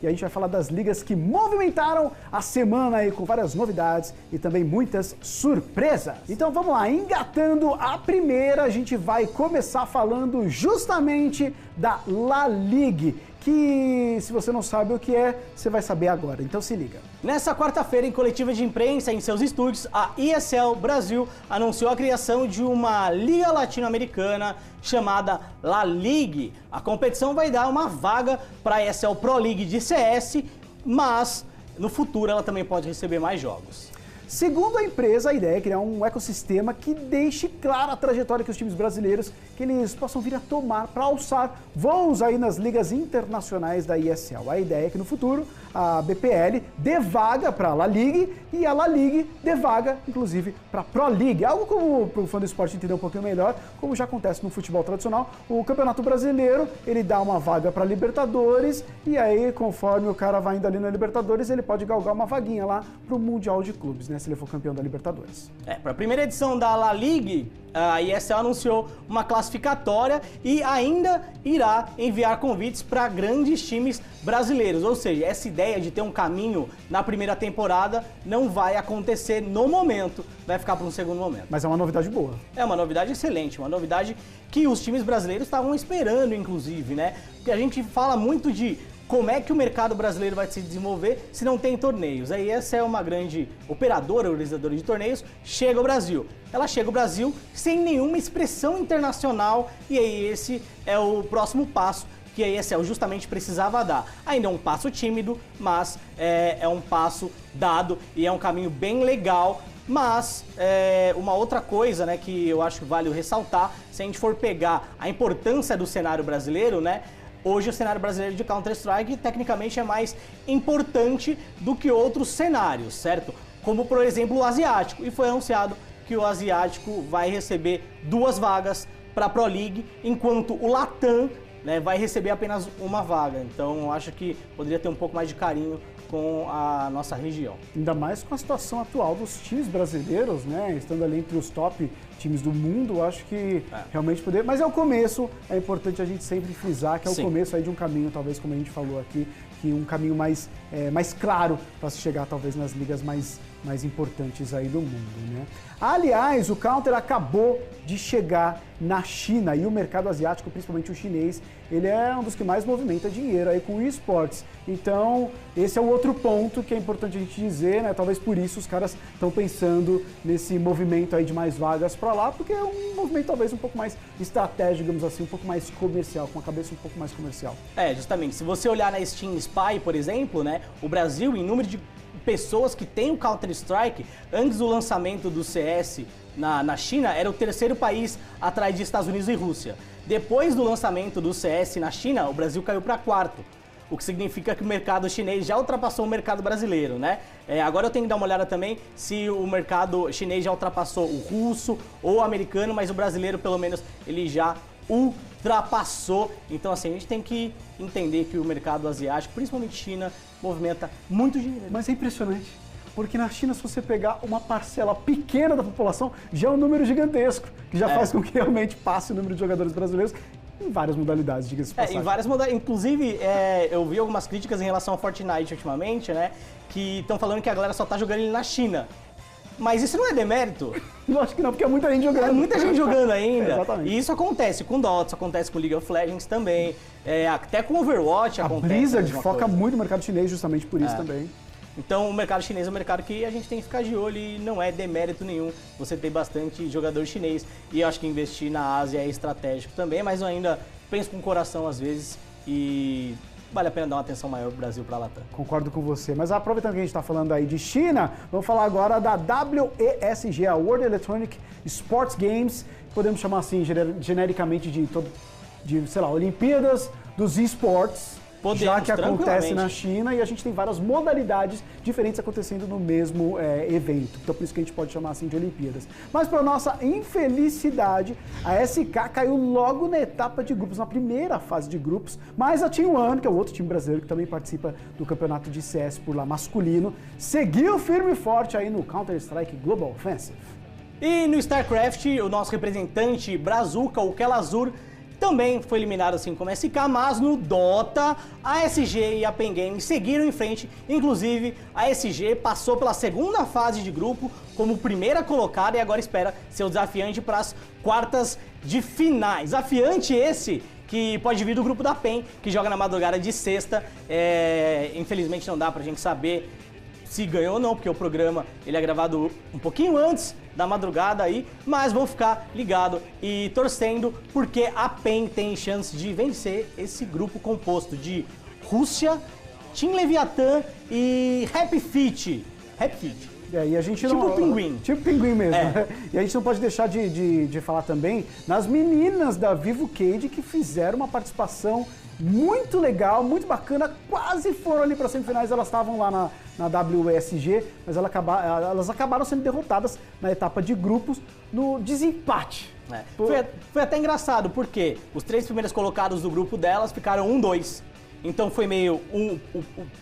e a gente vai falar das ligas que movimentaram a semana aí com várias novidades e também muitas surpresas. Então vamos lá, engatando a primeira, a gente vai começar falando justamente da La Ligue, que se você não sabe o que é, você vai saber agora, então se liga. Nessa quarta-feira, em coletiva de imprensa em seus estúdios, a ESL Brasil anunciou a criação de uma liga latino-americana chamada La Ligue. A competição vai dar uma vaga para a ESL Pro League de CS, mas no futuro ela também pode receber mais jogos. Segundo a empresa, a ideia é criar um ecossistema que deixe clara a trajetória que os times brasileiros que eles possam vir a tomar para alçar voos aí nas ligas internacionais da ESL. A ideia é que no futuro a BPL dê vaga para a La Ligue e a La Ligue dê vaga, inclusive, para a Pro League. Algo como para o fã do esporte entender um pouquinho melhor, como já acontece no futebol tradicional, o Campeonato Brasileiro, ele dá uma vaga para a Libertadores e aí, conforme o cara vai indo ali na Libertadores, ele pode galgar uma vaguinha lá para o Mundial de Clubes, né? Se ele for campeão da Libertadores. Para a primeira edição da La Ligue, a ESL anunciou uma classificatória e ainda irá enviar convites para grandes times brasileiros. Ou seja, essa ideia de ter um caminho na primeira temporada não vai acontecer no momento, vai ficar para um segundo momento. Mas é uma novidade boa. É uma novidade excelente, uma novidade que os times brasileiros estavam esperando, inclusive, né? Porque a gente fala muito de como é que o mercado brasileiro vai se desenvolver se não tem torneios. Aí essa é uma grande operadora, organizadora de torneios, chega ao Brasil. Ela chega ao Brasil sem nenhuma expressão internacional e aí esse é o próximo passo que a ESL justamente precisava dar. Ainda é um passo tímido, mas é um passo dado e é um caminho bem legal. Mas uma outra coisa, né, que eu acho que vale ressaltar, se a gente for pegar a importância do cenário brasileiro, né, hoje o cenário brasileiro de Counter-Strike tecnicamente é mais importante do que outros cenários, certo? Como, por exemplo, o asiático. E foi anunciado que o asiático vai receber 2 vagas para a Pro League, enquanto o Latam, né, vai receber apenas uma vaga. Então, eu acho que poderia ter um pouco mais de carinho com a nossa região. Ainda mais com a situação atual dos times brasileiros, né? Estando ali entre os top times do mundo, eu acho que realmente poder. Mas é o começo, é importante a gente sempre frisar que é o começo aí de um caminho, talvez, como a gente falou aqui, que um caminho mais claro para se chegar, talvez, nas ligas mais importantes aí do mundo, né? Aliás, o Counter acabou de chegar na China e o mercado asiático, principalmente o chinês, ele é um dos que mais movimenta dinheiro aí com esportes. Então, esse é o outro ponto que é importante a gente dizer, né? Talvez por isso os caras estão pensando nesse movimento aí de mais vagas para lá, porque é um movimento talvez um pouco mais estratégico, digamos assim, um pouco mais comercial, com a cabeça um pouco mais comercial. Justamente. Se você olhar na Steam Spy, por exemplo, né? O Brasil, em número de pessoas que têm o Counter-Strike, antes do lançamento do CS na China, era o 3º país atrás de Estados Unidos e Rússia. Depois do lançamento do CS na China, o Brasil caiu para 4º, o que significa que o mercado chinês já ultrapassou o mercado brasileiro, né? Agora eu tenho que dar uma olhada também se o mercado chinês já ultrapassou o russo ou o americano, mas o brasileiro, pelo menos, ele já ultrapassou. Então, assim, a gente tem que entender que o mercado asiático, principalmente China, movimenta muito dinheiro. Mas é impressionante, porque na China, se você pegar uma parcela pequena da população, já é um número gigantesco, que já faz com que realmente passe o número de jogadores brasileiros em várias modalidades, diga-se de passagem. Em várias modalidades. Inclusive, eu vi algumas críticas em relação ao Fortnite ultimamente, né, que estão falando que a galera só tá jogando ele na China. Mas isso não é demérito? Lógico que não, porque é muita gente jogando. É muita gente jogando ainda. Exatamente. E isso acontece com Dota, isso acontece com League of Legends também. Até com Overwatch acontece. A Blizzard foca muito no mercado chinês justamente por isso também. Então o mercado chinês é um mercado que a gente tem que ficar de olho e não é demérito nenhum você ter bastante jogador chinês. E eu acho que investir na Ásia é estratégico também, mas eu ainda penso com o coração às vezes e vale a pena dar uma atenção maior pro Brasil, pra Latam. Concordo com você. Mas aproveitando que a gente está falando aí de China, vamos falar agora da WESG, a World Electronic Sports Games, podemos chamar assim genericamente de sei lá, Olimpíadas dos esportes. Já que acontece na China e a gente tem várias modalidades diferentes acontecendo no mesmo evento. Então por isso que a gente pode chamar assim de Olimpíadas. Mas para nossa infelicidade, a SK caiu logo na etapa de grupos, na primeira fase de grupos, mas a Team One, que é o outro time brasileiro que também participa do campeonato de CS por lá masculino, seguiu firme e forte aí no Counter-Strike Global Offensive. E no StarCraft, o nosso representante Brazuca, o Kelazur, também foi eliminado assim como a SK, mas no Dota, a SG e a PEN Games seguiram em frente. Inclusive, a SG passou pela segunda fase de grupo como primeira colocada e agora espera ser o desafiante para as quartas de finais. Desafiante esse que pode vir do grupo da PEN, que joga na madrugada de sexta. Infelizmente não dá pra gente saber se ganhou ou não, porque o programa ele é gravado um pouquinho antes da madrugada aí, mas vamos ficar ligado e torcendo, porque a PEN tem chance de vencer esse grupo composto de Rússia, Team Leviathan e Happy Feet. E a gente tipo não, Pinguim. Tipo Pinguim mesmo. Né? E a gente não pode deixar de falar também nas meninas da Vivo Cage que fizeram uma participação muito legal, muito bacana, quase foram ali para as semifinais, elas estavam lá na WSG, mas elas acabaram sendo derrotadas na etapa de grupos no desempate. Foi até engraçado, porque os 3 primeiros colocados do grupo delas ficaram 1-2. Então foi meio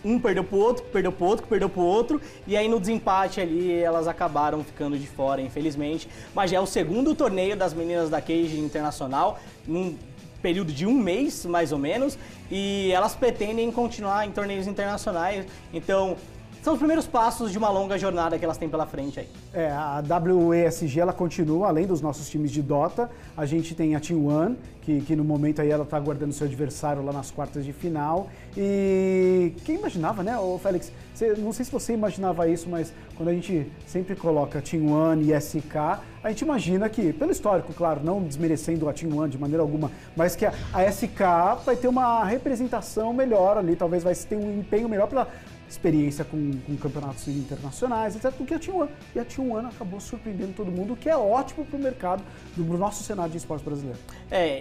um perdeu pro outro, perdeu pro outro, perdeu pro outro, e aí no desempate ali elas acabaram ficando de fora, infelizmente. Mas já é o segundo torneio das meninas da Cage Internacional, num período de 1 mês, mais ou menos, e elas pretendem continuar em torneios internacionais, então são os primeiros passos de uma longa jornada que elas têm pela frente aí. A WESG ela continua, além dos nossos times de Dota, a gente tem a Team One, que no momento aí ela está aguardando seu adversário lá nas quartas de final. E quem imaginava, né, Félix? Não sei se você imaginava isso, mas quando a gente sempre coloca Team One e SK, a gente imagina que, pelo histórico, claro, não desmerecendo a Team One de maneira alguma, mas que a SK vai ter uma representação melhor ali, talvez vai ter um empenho melhor pela experiência com campeonatos internacionais, etc, do que a Team One. E a Team One acabou surpreendendo todo mundo, o que é ótimo para o mercado do nosso cenário de esporte brasileiro.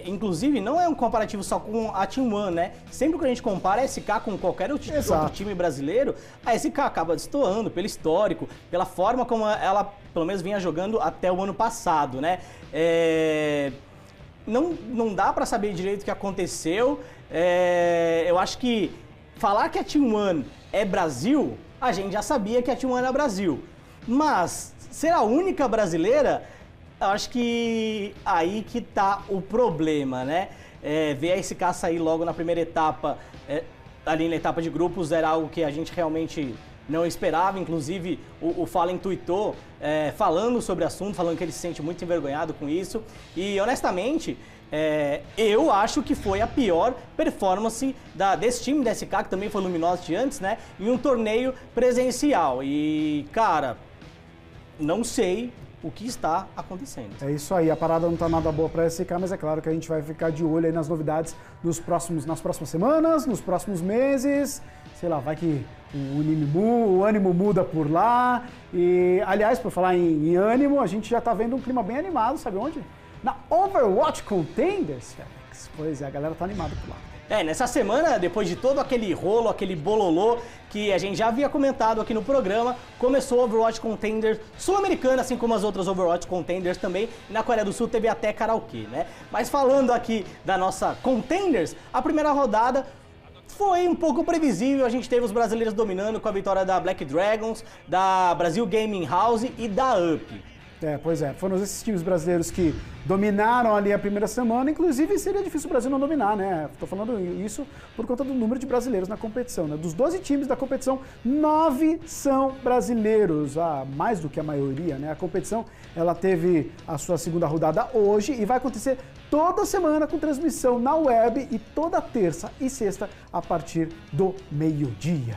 Inclusive, não é um comparativo só com a Team One, né? Sempre que a gente compara a SK com qualquer outro time brasileiro, a SK acaba destoando pelo histórico, pela forma como ela, pelo menos, vinha jogando até o ano passado, né? Não dá para saber direito o que aconteceu. Eu acho que falar que a Team One é Brasil, a gente já sabia que a Team One era Brasil. Mas ser a única brasileira, eu acho que aí que tá o problema, né? Ver a SK sair logo na primeira etapa, ali na etapa de grupos, era algo que a gente realmente não esperava. Inclusive, o Fallen tweetou falando sobre o assunto, falando que ele se sente muito envergonhado com isso. E, honestamente, eu acho que foi a pior performance desse time da SK, que também foi Luminosity antes, né? Em um torneio presencial. E, cara, não sei o que está acontecendo. É isso aí, a parada não tá nada boa para a SK, mas é claro que a gente vai ficar de olho aí nas novidades nas próximas semanas, nos próximos meses. Sei lá, vai que o ânimo muda por lá. E, aliás, por falar em ânimo, a gente já tá vendo um clima bem animado, sabe onde? Na Overwatch Contenders, Félix. Pois é, a galera tá animada por lá. Nessa semana, depois de todo aquele rolo, aquele bololô que a gente já havia comentado aqui no programa, começou o Overwatch Contenders sul-americana, assim como as outras Overwatch Contenders também. E na Coreia do Sul teve até karaokê, né? Mas falando aqui da nossa Contenders, a primeira rodada foi um pouco previsível. A gente teve os brasileiros dominando com a vitória da Black Dragons, da Brasil Gaming House e da UP. Pois é, foram esses times brasileiros que dominaram ali a primeira semana, inclusive seria difícil o Brasil não dominar, né? Tô falando isso por conta do número de brasileiros na competição, né? Dos 12 times da competição, 9 são brasileiros, mais do que a maioria, né? A competição, ela teve a sua segunda rodada hoje e vai acontecer toda semana com transmissão na web e toda terça e sexta a partir do meio-dia.